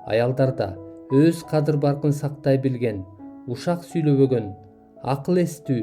Аялдарда өз кадыр-баркын сактай билген, ушак сүйлөбөгөн, акыл эстүү,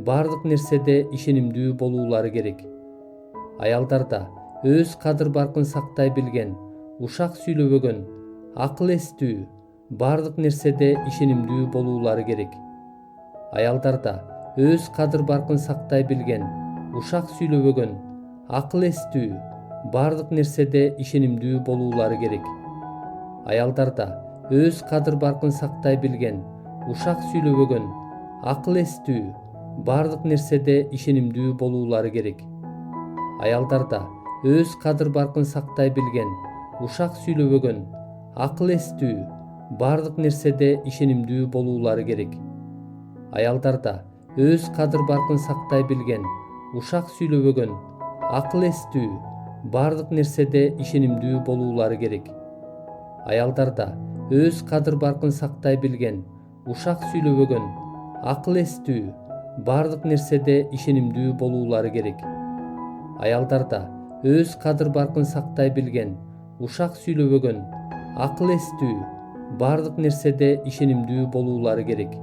бардык нерседе ишенимдүү болуулары керек. Аялдарда өз кадыр-баркын сактай билген, ушак сүйлөбөгөн, акыл эстүү, бардык нерседе ишенимдүү болуулары керек. Аялдарда өз кадыр-баркын сактай билген, ушак сүйлөбөгөн, акыл эстүү, бардык нерседе ишенимдүү болуулары керек. Аялдарда өз кадыр-баркын сактай билген, ушак сүйлөбөгөн, акыл эстүү, бардык нерседе ишенимдүү болуулары керек. Аялдарда өз кадыр-баркын сактай билген, ушак сүйлөбөгөн, акыл эстүү, бардык нерседе ишенимдүү болуулары керек. Аялдарда өз кадыр-баркын сактай билген, ушак сүйлөбөгөн, акыл эстүү, бардык нерседе ишенимдүү болуулары керек. Аялдарда өз кадыр-баркын сактай билген, ушак сүйлөбөгөн, акыл эстүү, бардык нерседе ишенимдүү болуулары керек. Аялдарда өз кадыр-баркын сактай билген, ушак сүйлөбөгөн, акыл эстүү, бардык нерседе ишенимдүү болуулары керек.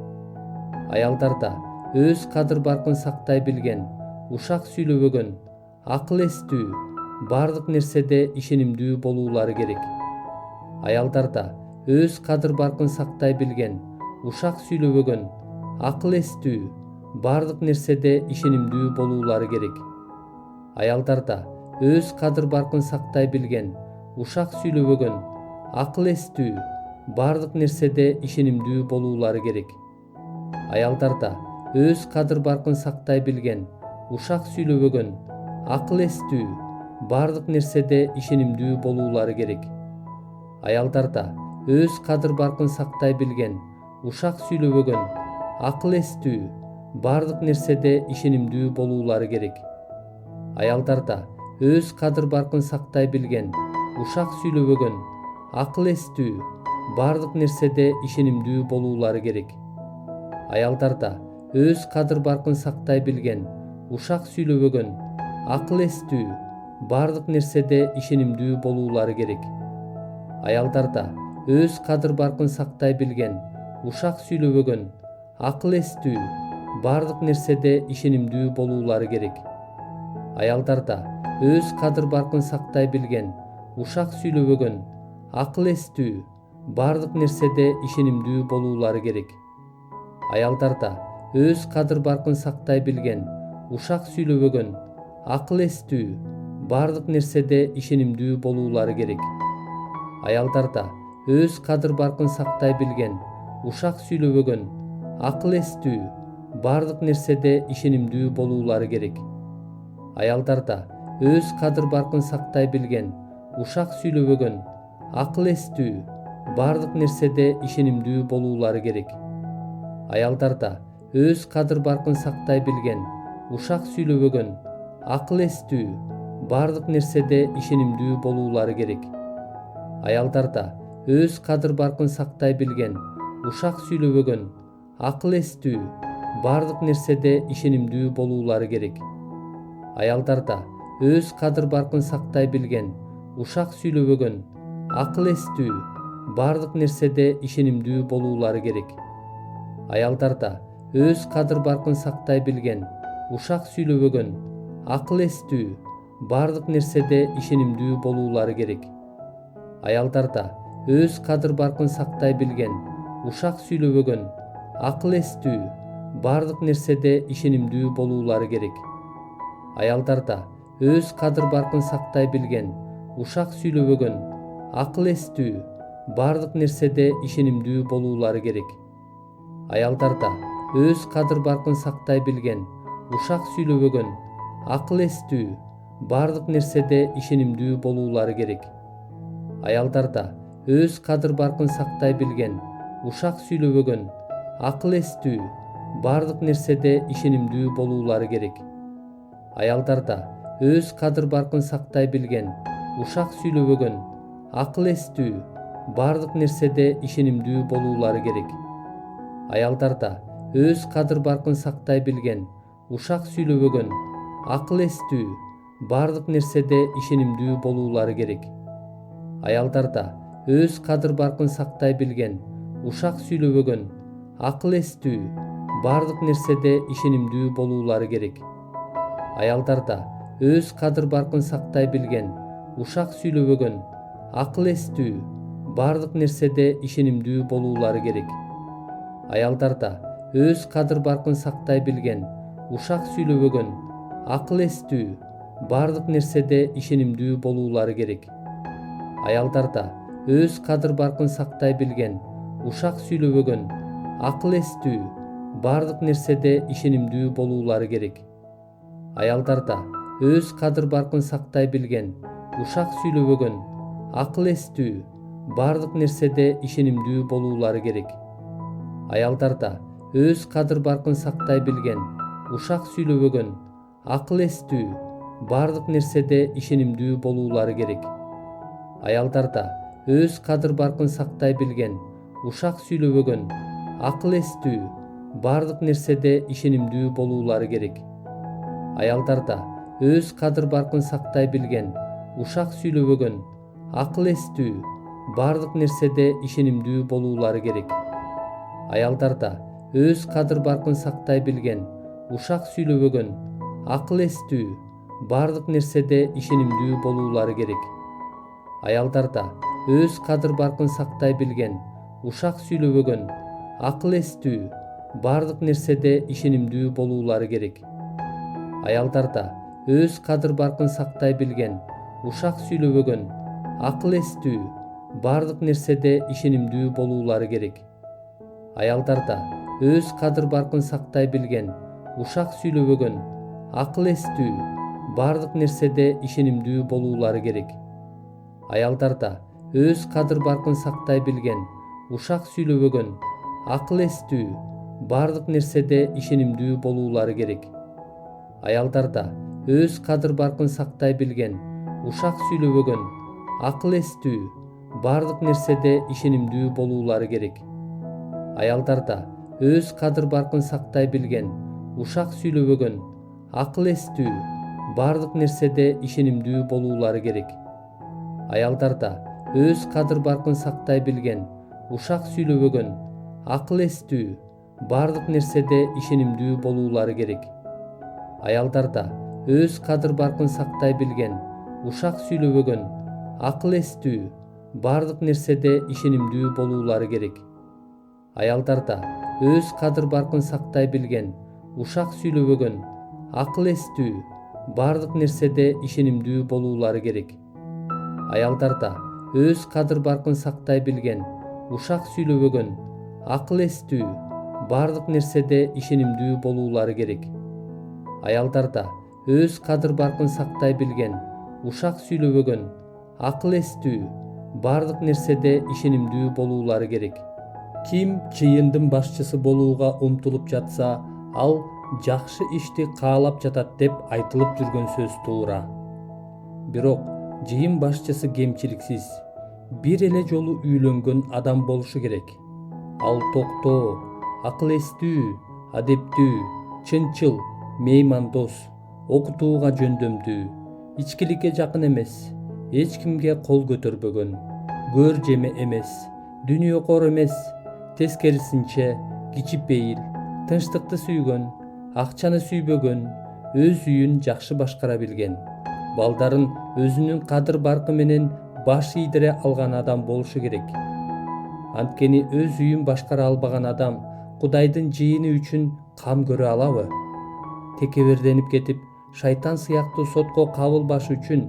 Аялдарда өз кадыр-баркын сактай билген, ушак сүйлөбөгөн, акыл эстүү, бардык нерседе ишенимдүү болуулары керек. Аялдарда өз кадыр-баркын сактай билген, ушак сүйлөбөгөн, акыл эстүү, бардык нерседе ишенимдүү болуулары керек. Аялдарда өз кадыр-баркын сактай билген, ушак сүйлөбөгөн, акыл эстүү, бардык нерседе ишенимдүү болуулары керек. Аялдарда өз кадыр-баркын сактай билген, ушак сүйлөбөгөн, акыл эстүү, бардык нерседе ишенимдүү болуулары керек. Аялдарда өз кадыр-баркын сактай билген, ушак сүйлөбөгөн, акыл эстүү, бардык нерседе ишенимдүү болуулары керек. Аялдарда өз кадыр-баркын сактай билген, ушак сүйлөбөгөн, акыл эстүү, бардык нерседе ишенимдүү болуулары керек. Аялдарда өз кадыр-баркын сактай билген, ушак сүйлөбөгөн, акыл эстүү, бардык нерседе ишенимдүү болуулары керек. Аялдарда өз кадыр-баркын сактай билген, ушак сүйлөбөгөн, акыл эстүү, бардык нерседе ишенимдүү болуулары керек. Аялдарда өз кадыр-баркын сактай билген, ушак сүйлөбөгөн, акыл эстүү, бардык нерседе ишенимдүү болуулары керек. Аялдарда өз кадыр-баркын сактай билген, ушак сүйлөбөгөн, акыл эстүү, бардык нерседе ишенимдүү болуулары керек. Аялдарда өз кадыр-баркын сактай билген, ушак сүйлөбөгөн, акыл эстүү, бардык нерседе ишенимдүү болуулары керек. Аялдарда өз кадыр-баркын сактай билген, ушак сүйлөбөгөн, акыл эстүү, бардык нерседе ишенимдүү болуулары керек. Аялдарда өз кадыр-баркын сактай билген, ушак сүйлөбөгөн, акыл эстүү, бардык нерседе ишенимдүү болуулары керек. Аялдарда өз кадыр-баркын сактай билген, ушак сүйлөбөгөн, акыл эстүү, бардык нерседе ишенимдүү болуулары керек. Аялдарда өз кадыр-баркын сактай билген, ушак сүйлөбөгөн, акыл эстүү, бардык нерседе ишенимдүү болуулары керек. Аялдарда өз кадыр-баркын сактай билген, ушак сүйлөбөгөн, акыл эстүү, бардык нерседе ишенимдүү болуулары керек. Аялдарда өз кадыр-баркын сактай билген, ушак сүйлөбөгөн, акыл эстүү, бардык нерседе ишенимдүү болуулары керек. Аялдарда өз кадыр-баркын сактай билген, ушак сүйлөбөгөн, акыл эстүү, бардык нерседе ишенимдүү болуулары керек. Аялдарда өз кадыр-баркын сактай билген, ушак сүйлөбөгөн, акыл эстүү, бардык нерседе ишенимдүү болуулары керек. Аялдарда өз кадыр-баркын сактай билген, ушак сүйлөбөгөн, акыл эстүү, бардык нерседе ишенимдүү болуулары керек. Аялдарда өз кадыр-баркын сактай билген, ушак сүйлөбөгөн, акыл эстүү, бардык нерседе ишенимдүү болуулары керек. Аялдарда өз кадыр-баркын сактай билген, ушак сүйлөбөгөн, акыл эстүү, бардык нерседе ишенимдүү болуулары керек. Аялдарда өз кадыр баркын сактай билген, ушак сүйлөбөгөн, акыл эстүү, бардык нерседе ишенимдүү болуулары керек. Аялдар да өз кадыр баркын сактай билген, ушак сүйлөбөгөн, акыл эстүү, бардык нерседе ишенимдүү болуулары керек. Аялдар да өз кадыр баркын сактай билген, ушак сүйлөбөгөн, акыл эстүү, бардык нерседе ишенимдүү болуулары керек. Аялдар да өз кадыр баркын сактай билген, ушак сүйлөбөгөн, акыл эстүү, бардык нерседе ишенимдүү болуулары керек. Аялдар да өз кадыр баркын сактай билген, ушак сүйлөбөгөн, акыл эстүү, бардык нерседе ишенимдүү болуулары керек. Аялдар да өз кадыр баркын сактай билген, ушак сүйлөбөгөн, акыл эстүү, бардык нерседе ишенимдүү болуулары керек. Аялдар да өз кадыр баркын сактай билген, ушак сүйлөбөгөн, акыл эстүү, бардык нерседе ишенимдүү болуулары керек. Аялдар да өз кадыр баркын сактай билген, ушак сүйлөбөгөн, акыл эстүү, бардык нерседе ишенимдүү болуулары керек. Аялдар да өз кадыр баркын сактай билген, ушак сүйлөбөгөн, акыл эстүү, бардык нерседе ишенимдүү болуулары керек. Аялдар да өз кадыр баркын сактай билген, ушак сүйлөбөгөн, акыл эстүү, бардык нерседе ишенимдүү болуулары керек. Аялдар да өз кадыр баркын сактай билген, ушак сүйлөбөгөн, акыл эстүү, бардык нерседе ишенимдүү болуулары керек. Аялдар да өз кадыр баркын сактай билген, ушак сүйлөбөгөн, акыл эстүү, бардык нерседе ишенимдүү болуулары керек. Аялдар да өз кадыр баркын сактай билген, ушак сүйлөбөгөн, акыл эстүү, бардык нерседе ишенимдүү болуулары керек. Аялдар да өз кадыр баркын сактай билген, ушак сүйлөбөгөн, акыл эстүү, бардык нерседе ишенимдүү болуулары керек. Аялдар да өз кадыр баркын сактай билген, ушак сүйлөбөгөн, акыл эстүү, бардык нерседе ишенимдүү болуулары керек. Аялдар да өз кадыр баркын сактай билген, ушак сүйлөбөгөн, акыл эстүү, бардык нерседе ишенимдүү болуулары керек. Аялдар да өз кадыр баркын сактай билген, ушак сүйлөбөгөн, акыл эстүү, бардык нерседе ишенимдүү болуулары керек. Аялдар да өз кадыр баркын сактай билген, ушак сүйлөбөгөн, акыл эстүү, бардык нерседе ишенимдүү болуулары керек. Аялдар да өз кадыр баркын сактай билген, ушак сүйлөбөгөн, акыл эстүү, бардык нерседе ишенимдүү болуулары керек. Аялдар да өз кадыр баркын сактай билген, ушак сүйлөбөгөн, акыл эстүү, бардык нерседе ишенимдүү болуулары керек. Ким чыйындын башчысы болууга умтулуп жатса, ал жакшы ишти каалап жатат деп айтылып жүргөн сөз туура. Бирок жыйын башчысы кемчиликсиз, бир эле жолу үйлөнгөн адам болушу керек. Ал токтоо, акыл эстүү, адептүү, чынчыл, меймандос, окутууга жөндөмдүү, ичкиликке жакын эмес, эч кимге кол көтөрбөгөн, көр жеме эмес, дүнүйөкор эмес, тескерисинче кичипейил, тынчтыкты сүйгөн, акчаны сүйбөгөн, өз үйүн жакшы башкара билген, балдарын өзүнүн кадыр баркы менен баш ийдире алган адам болушу керек. Анткени өз үйүн башкара албаган адам Кудайдын жыйыны үчүн кам көрө алабы? Текеберденип кетип, шайтан сыяктуу сотко кабылбаш үчүн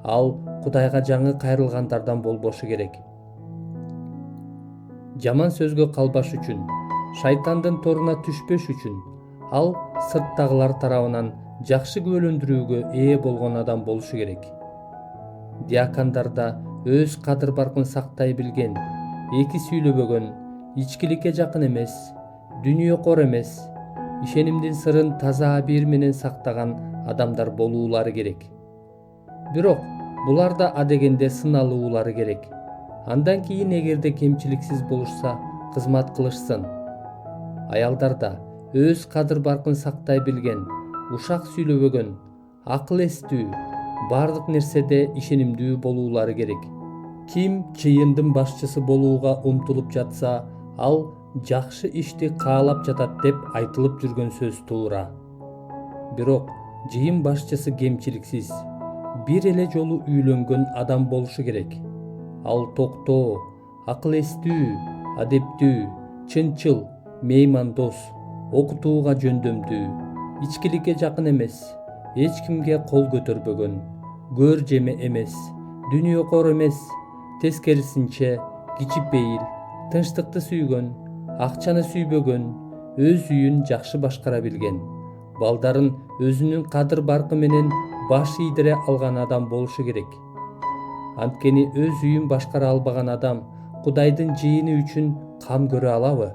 ал Кудайга жаңы кайрылгандардан болбошу керек. Жаман сөзгө калбаш үчүн, шайтандын торуна түшпөш үчүн ал сырттагылар тарабынан жакшы күбөлөндүрүүгө ээ болгон адам болушу керек. Диакондар да өз кадыр баркын сактай билген, эки сүйлөбөгөн, ичкиликке жакын эмес, дүнүйөкор эмес, ишенимдин сырын таза абийир менен сактаган адамдар болуулары керек. Бирок булар да адегенде сыналуулары керек. Андан кийин эгерде кемчиликсиз болушса, кызмат кылышсын. Аялдар да өз кадыр баркын сактай билген, ушак сүйлөбөгөн, акыл эстүү, бардык нерседе ишенимдүү болуулары керек. Ким чыйындын башчысы болууга умтулуп жатса, ал жакшы ишти каалап жатат деп айтылып жүргөн сөз туура. Бирок жыйын башчысы кемчиликсиз, бир эле жолу үйлөнгөн адам болушу керек. Ал токтоо, акыл эстүү, адептүү, чынчыл, меймандос, окутууга жөндөмдүү, ичкиликке жакын эмес, эч кимге кол көтөрбөгөн, көр жеме эмес, дүнүйөкор эмес, тескерисинче кичипейил, тынчтыкты сүйгөн, акчаны сүйбөгөн, өз үйүн жакшы башкара билген, балдарын өзүнүн кадыр баркы менен баш ийдире алган адам болушу керек. Анткени өз үйүн башкара албаган адам Кудайдын жыйыны үчүн кам көрө алабы?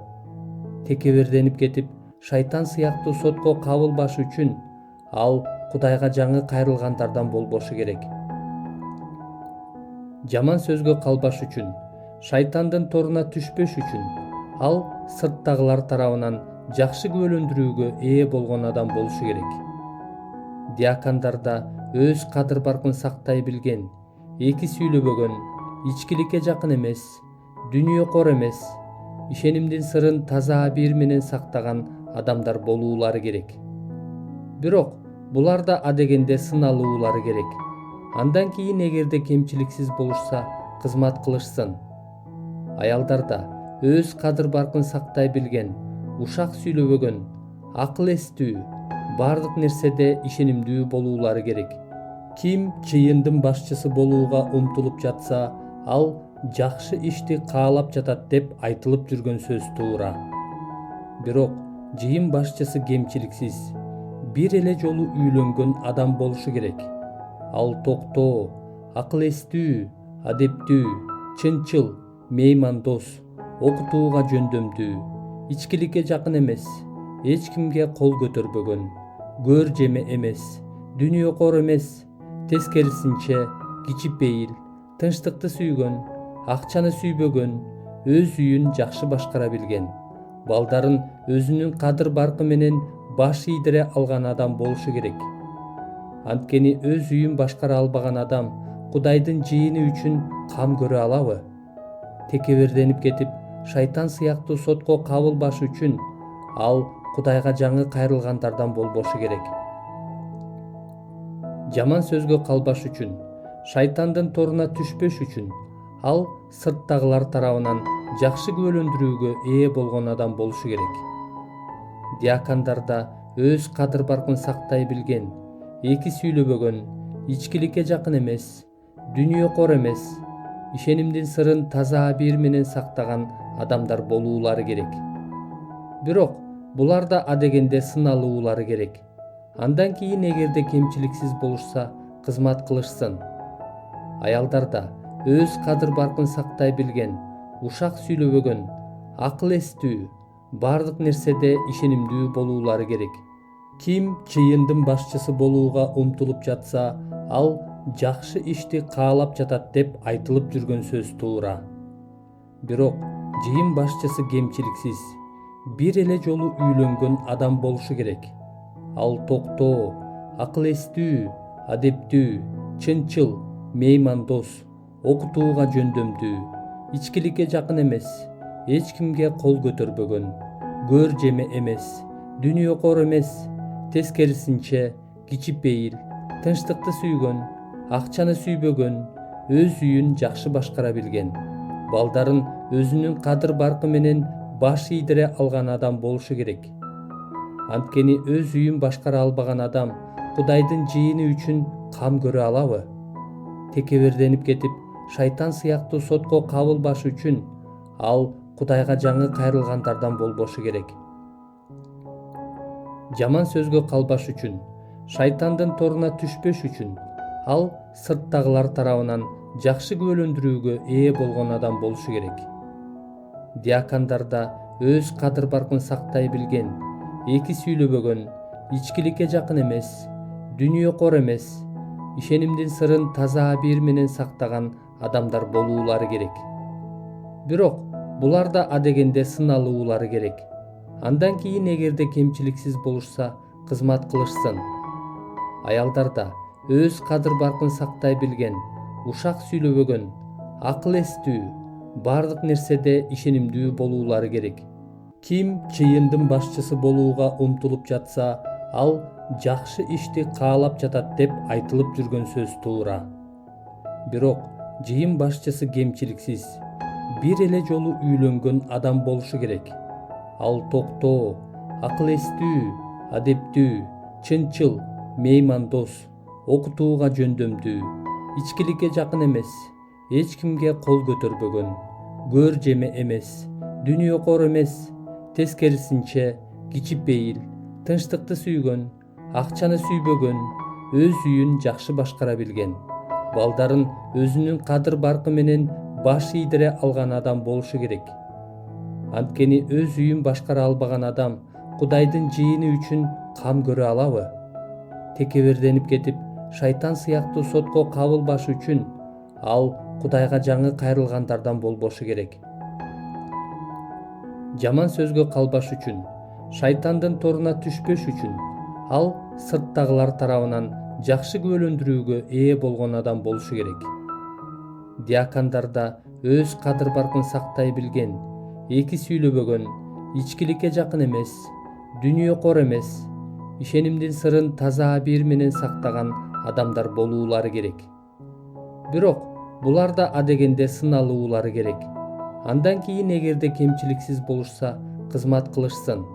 Текеберденип кетип, шайтан сыяктуу сотко кабылбаш үчүн ал Кудайга жаңы кайрылгандардан болбошу керек. Жаман сөзгө калбаш үчүн, шайтандын торуна түшпөш үчүн ал сырттагылар тарабынан жакшы күбөлөндүрүүгө ээ болгон адам болушу керек. Диакондар да өз кадыр баркын сактай билген, эки сүйлөбөгөн, ичкиликке жакын эмес, дүнүйөкор эмес, ишенимдин сырын таза абийир менен сактаган адамдар болуулары керек. Бирок булар да адегенде сыналуулары керек. Андан кийин эгерде кемчиликсиз болушса, кызмат кылышсын. Аялдар да өз кадыр баркын сактай билген, ушак сүйлөбөгөн, акыл эстүү, бардык нерседе ишенимдүү болуулары керек. Ким чыйындын башчысы болууга умтулуп жатса, ал жакшы ишти каалап жатат деп айтылып жүргөн сөз туура. Бирок жыйын башчысы кемчиликсиз, бир эле жолу үйлөнгөн адам болушу керек. Ал токтоо, акыл эстүү, адептүү, чынчыл, меймандос, окутууга жөндөмдүү, ичкиликке жакын эмес, эч кимге кол көтөрбөгөн, көр жеме эмес, дүнүйөкор эмес, тескерисинче кичипейил, тынчтыкты сүйгөн, акчаны сүйбөгөн, өз үйүн жакшы башкара билген, балдарын өзүнүн кадыр баркы менен баш ийдире алган адам болушу керек. Анткени өз үйүн башкара албаган адам Кудайдын жыйыны үчүн кам көрө алабы? Текеберденип кетип, шайтан сыяктуу сотко кабылбаш үчүн ал Кудайга жаңы кайрылгандардан болбошу керек. Жаман сөзгө калбаш үчүн, шайтандын торуна түшпөш үчүн ал сырттагылар тарабынан жакшы күбөлөндүрүүгө ээ болгон адам болушу керек. Диакондар да өз кадыр баркын сактай билген, эки сүйлөбөгөн, ичкиликке жакын эмес, дүнүйөкор эмес, ишенимдин сырын таза абийир менен сактаган адамдар болуулары керек. Бирок булар да адегенде сыналуулары керек. Андан кийин эгерде кемчиликсиз болушса, кызмат кылышсын. Аялдар да өз кадыр баркын сактай билген, ушак сүйлөбөгөн, акыл эстүү, бардык нерседе ишенимдүү болуулары керек. Ким чыйындын башчысы болууга умтулуп жатса, ал жакшы ишти каалап жатат деп айтылып жүргөн сөз туура. Бирок жыйын башчысы кемчиликсиз, бир эле жолу үйлөнгөн адам болушу керек. Ал токтоо, акыл эстүү, адептүү, чынчыл, меймандос, окутууга жөндөмдүү, ичкиликке жакын эмес, эч кимге кол көтөрбөгөн, көр жеме эмес, дүнүйөкор эмес, тескерисинче кичипейил, тынчтыкты сүйгөн, акчаны сүйбөгөн, өз үйүн жакшы башкара билген, балдарын өзүнүн кадыр баркы менен баш ийдире алган адам болушу керек. Анткени өз үйүн башкара албаган адам Кудайдын жыйыны үчүн кам көрө алабы? Текеберденип кетип, шайтан сыяктуу сотко кабылбаш үчүн ал Кудайга жаңы кайрылгандардан болбошу керек. Жаман сөзгө калбаш үчүн, шайтандын торуна түшпөш үчүн ал сырттагылар тарабынан жакшы күбөлөндүрүүгө ээ болгон адам болушу керек. Диакондар да өз кадыр баркын сактай билген, эки сүйлөбөгөн, ичкиликке жакын эмес, дүнүйөкор эмес, ишенимдин сырын таза абийир менен сактаган адамдар болуулары керек. Бирок булар да адегенде сыналуулары керек. Андан кийин эгерде кемчиликсиз болушса, кызмат кылышсын. Аялдар да өз кадыр баркын сактай билген, ушак сүйлөбөгөн, акыл эстүү, бардык нерседе ишенимдүү болуулары керек. Ким чыйындын башчысы болууга умтулуп жатса, ал жакшы ишти каалап жатат деп айтылып жүргөн сөз туура. Бирок жыйын башчысы кемчиликсиз, бир эле жолу үйлөнгөн адам болушу керек. Ал токтоо, акыл эстүү, адептүү, чынчыл, меймандос, окутууга жөндөмдүү, ичкиликке жакын эмес, эч кимге кол көтөрбөгөн, көр жеме эмес, дүнүйөкор эмес, тескерисинче кичипейил, тынчтыкты сүйгөн, акчаны сүйбөгөн, өз үйүн жакшы башкара билген, балдарын өзүнүн кадыр баркы менен баш ийдире алган адам болушу керек. Анткени өз үйүн башкара албаган адам Кудайдын жыйыны үчүн кам көрө алабы? Текеберденип кетип, шайтан сыяктуу сотко кабылбаш үчүн ал Кудайга жаңы кайрылгандардан болбошу керек. Жаман сөзгө калбаш үчүн, шайтандын торуна түшпөш үчүн ал сырттагылар тарабынан жакшы күбөлөндүрүүгө ээ болгон адам болушу керек. Диакондарда өз кадыр баркын сактай билген, эки сүйлөбөгөн, ичкиликке жакын эмес, дүнүйөкор эмес, ишенимдин сырын таза абийир менен сактаган адамдар болуулары керек. Бирок буларда адегенде сыналуулары керек. Андан кийин эгерде кемчиликсиз болушса, кызмат кылышсын.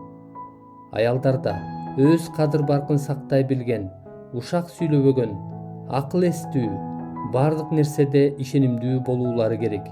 Аялдарда өз кадыр баркын сактай билген, ушак сүйлөбөгөн, акыл эстүү, бардык нерседе ишенимдүү болуулары керек.